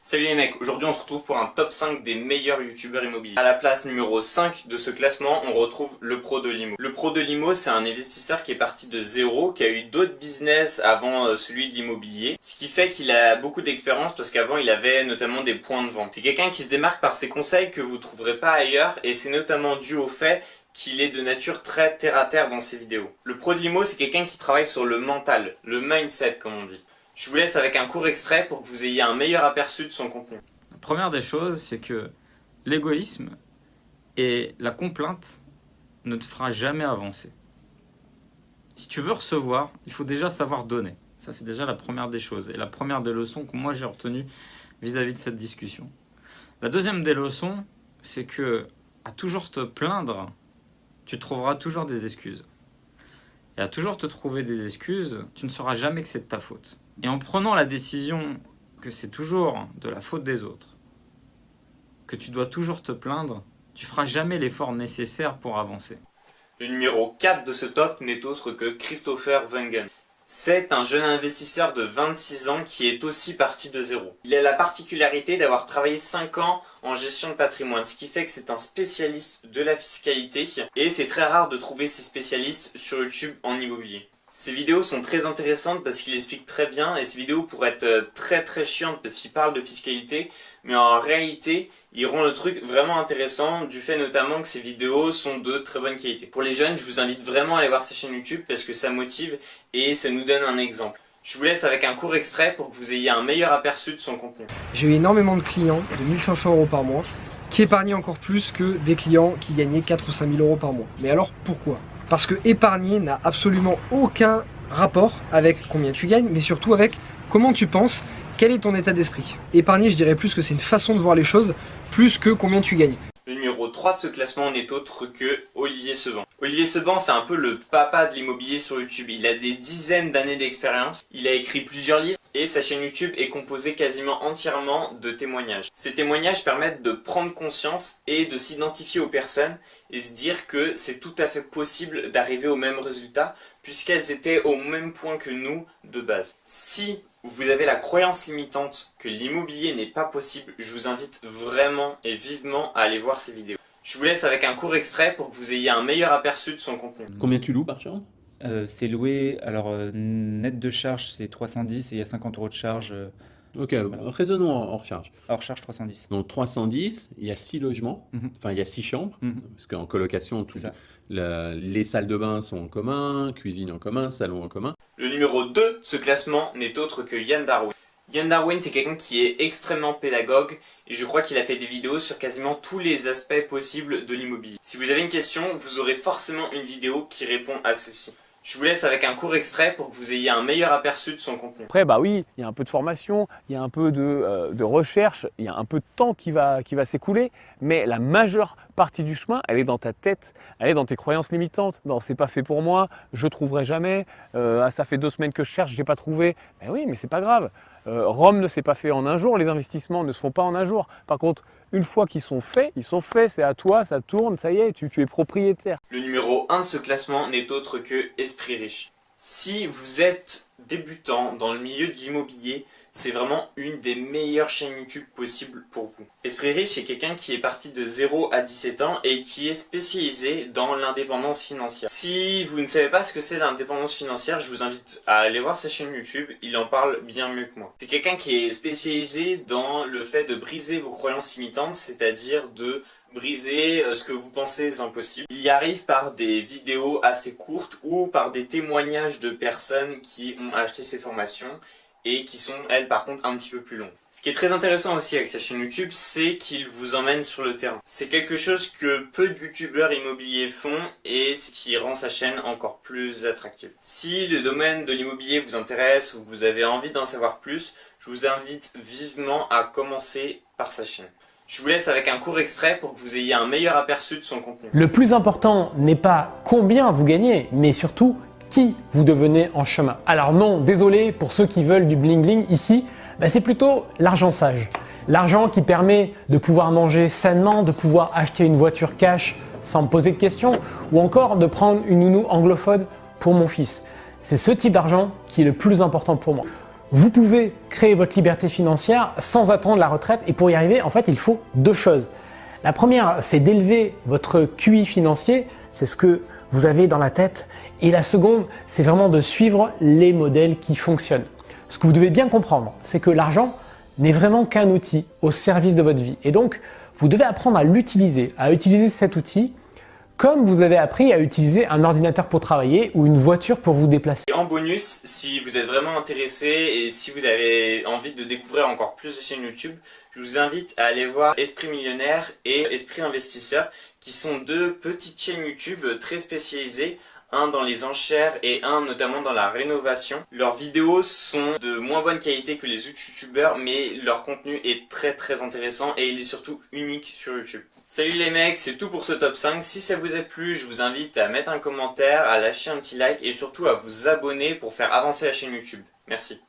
Salut les mecs, aujourd'hui on se retrouve pour un top 5 des meilleurs youtubeurs immobiliers. À la place numéro 5 de ce classement, on retrouve le pro de l'IMO. Le pro de l'IMO, c'est un investisseur qui est parti de zéro, qui a eu d'autres business avant celui de l'immobilier. Ce qui fait qu'il a beaucoup d'expérience parce qu'avant il avait notamment des points de vente. C'est quelqu'un qui se démarque par ses conseils que vous ne trouverez pas ailleurs et c'est notamment dû au fait qu'il est de nature très terre à terre dans ses vidéos. Le pro de l'IMO, c'est quelqu'un qui travaille sur le mental, le mindset comme on dit. Je vous laisse avec un court extrait pour que vous ayez un meilleur aperçu de son contenu. La première des choses, c'est que l'égoïsme et la complainte ne te fera jamais avancer. Si tu veux recevoir, il faut déjà savoir donner. Ça, c'est déjà la première des choses et la première des leçons que moi j'ai retenues vis-à-vis de cette discussion. La deuxième des leçons, c'est que à toujours te plaindre, tu trouveras toujours des excuses. Et à toujours te trouver des excuses, tu ne sauras jamais que c'est de ta faute. Et en prenant la décision que c'est toujours de la faute des autres, que tu dois toujours te plaindre, tu feras jamais l'effort nécessaire pour avancer. Le numéro 4 de ce top n'est autre que Christopher Wengen. C'est un jeune investisseur de 26 ans qui est aussi parti de zéro. Il a la particularité d'avoir travaillé 5 ans en gestion de patrimoine, ce qui fait que c'est un spécialiste de la fiscalité et c'est très rare de trouver ces spécialistes sur YouTube en immobilier. Ces vidéos sont très intéressantes parce qu'il explique très bien et ces vidéos pourraient être très chiantes parce qu'il parle de fiscalité, mais en réalité il rend le truc vraiment intéressant du fait notamment que ces vidéos sont de très bonne qualité. Pour les jeunes, je vous invite vraiment à aller voir sa chaîne YouTube parce que ça motive et ça nous donne un exemple. Je vous laisse avec un court extrait pour que vous ayez un meilleur aperçu de son contenu. J'ai eu énormément de clients de 1500 € par mois qui épargnaient encore plus que des clients qui gagnaient 4 ou 5 000 € par mois. Mais alors pourquoi ? Parce que épargner n'a absolument aucun rapport avec combien tu gagnes, mais surtout avec comment tu penses, quel est ton état d'esprit. Épargner, je dirais plus que c'est une façon de voir les choses, plus que combien tu gagnes. Le numéro 3 de ce classement n'est autre que Olivier Seban. Olivier Seban, c'est un peu le papa de l'immobilier sur YouTube. Il a des dizaines d'années d'expérience, il a écrit plusieurs livres et sa chaîne YouTube est composée quasiment entièrement de témoignages. Ces témoignages permettent de prendre conscience et de s'identifier aux personnes et se dire que c'est tout à fait possible d'arriver au même résultat puisqu'elles étaient au même point que nous de base. Si vous avez la croyance limitante que l'immobilier n'est pas possible, je vous invite vraiment et vivement à aller voir ces vidéos. Je vous laisse avec un court extrait pour que vous ayez un meilleur aperçu de son contenu. Combien tu loues par chambre? C'est loué, alors net de charge c'est 310 et il y a 50 € de charge. Ok, raisonnons en recharge. Hors charge 310. Donc 310, il y a 6 logements, enfin il y a 6 chambres, parce qu'en colocation, les salles de bain sont en commun, cuisine en commun, salon en commun. Le numéro 2 de ce classement n'est autre que Yann Darwin. Yann Darwin, c'est quelqu'un qui est extrêmement pédagogue et je crois qu'il a fait des vidéos sur quasiment tous les aspects possibles de l'immobilier. Si vous avez une question, vous aurez forcément une vidéo qui répond à ceci. Je vous laisse avec un court extrait pour que vous ayez un meilleur aperçu de son contenu. Après, bah oui, il y a un peu de formation, il y a un peu de recherche, il y a un peu de temps qui va s'écouler, mais la majeure partie du chemin, elle est dans ta tête, elle est dans tes croyances limitantes. Non, c'est pas fait pour moi, je trouverai jamais, ça fait 2 semaines que je cherche, j'ai pas trouvé. Ben oui, mais c'est pas grave. Rome ne s'est pas fait en un jour, les investissements ne se font pas en un jour. Par contre, une fois qu'ils sont faits, c'est à toi, ça tourne, ça y est, tu es propriétaire. Le numéro 1 de ce classement n'est autre que Esprit Riche. Si vous êtes débutant dans le milieu de l'immobilier, c'est vraiment une des meilleures chaînes YouTube possibles pour vous. Esprit Riche, c'est quelqu'un qui est parti de 0 à 17 ans et qui est spécialisé dans l'indépendance financière. Si vous ne savez pas ce que c'est l'indépendance financière, je vous invite à aller voir sa chaîne YouTube, il en parle bien mieux que moi. C'est quelqu'un qui est spécialisé dans le fait de briser vos croyances limitantes, c'est-à-dire de briser ce que vous pensez est impossible. Il y arrive par des vidéos assez courtes ou par des témoignages de personnes qui ont acheté ces formations et qui sont, elles, par contre, un petit peu plus longues. Ce qui est très intéressant aussi avec sa chaîne YouTube, c'est qu'il vous emmène sur le terrain. C'est quelque chose que peu de youtubeurs immobiliers font et ce qui rend sa chaîne encore plus attractive. Si le domaine de l'immobilier vous intéresse ou que vous avez envie d'en savoir plus, je vous invite vivement à commencer par sa chaîne. Je vous laisse avec un court extrait pour que vous ayez un meilleur aperçu de son contenu. Le plus important n'est pas combien vous gagnez, mais surtout qui vous devenez en chemin. Alors non, désolé pour ceux qui veulent du bling bling ici, c'est plutôt l'argent sage. L'argent qui permet de pouvoir manger sainement, de pouvoir acheter une voiture cash sans me poser de questions ou encore de prendre une nounou anglophone pour mon fils. C'est ce type d'argent qui est le plus important pour moi. Vous pouvez créer votre liberté financière sans attendre la retraite et pour y arriver, en fait, il faut deux choses. La première, c'est d'élever votre QI financier, c'est ce que vous avez dans la tête. Et la seconde, c'est vraiment de suivre les modèles qui fonctionnent. Ce que vous devez bien comprendre, c'est que l'argent n'est vraiment qu'un outil au service de votre vie. Et donc, vous devez apprendre à l'utiliser, à utiliser cet outil comme vous avez appris à utiliser un ordinateur pour travailler ou une voiture pour vous déplacer. Et en bonus, si vous êtes vraiment intéressé et si vous avez envie de découvrir encore plus de chaînes YouTube, je vous invite à aller voir Esprit Millionnaire et Esprit Investisseur, qui sont deux petites chaînes YouTube très spécialisées, un dans les enchères et un notamment dans la rénovation. Leurs vidéos sont de moins bonne qualité que les autres youtubeurs, mais leur contenu est très intéressant et il est surtout unique sur YouTube. Salut les mecs, c'est tout pour ce top 5. Si ça vous a plu, je vous invite à mettre un commentaire, à lâcher un petit like et surtout à vous abonner pour faire avancer la chaîne YouTube. Merci.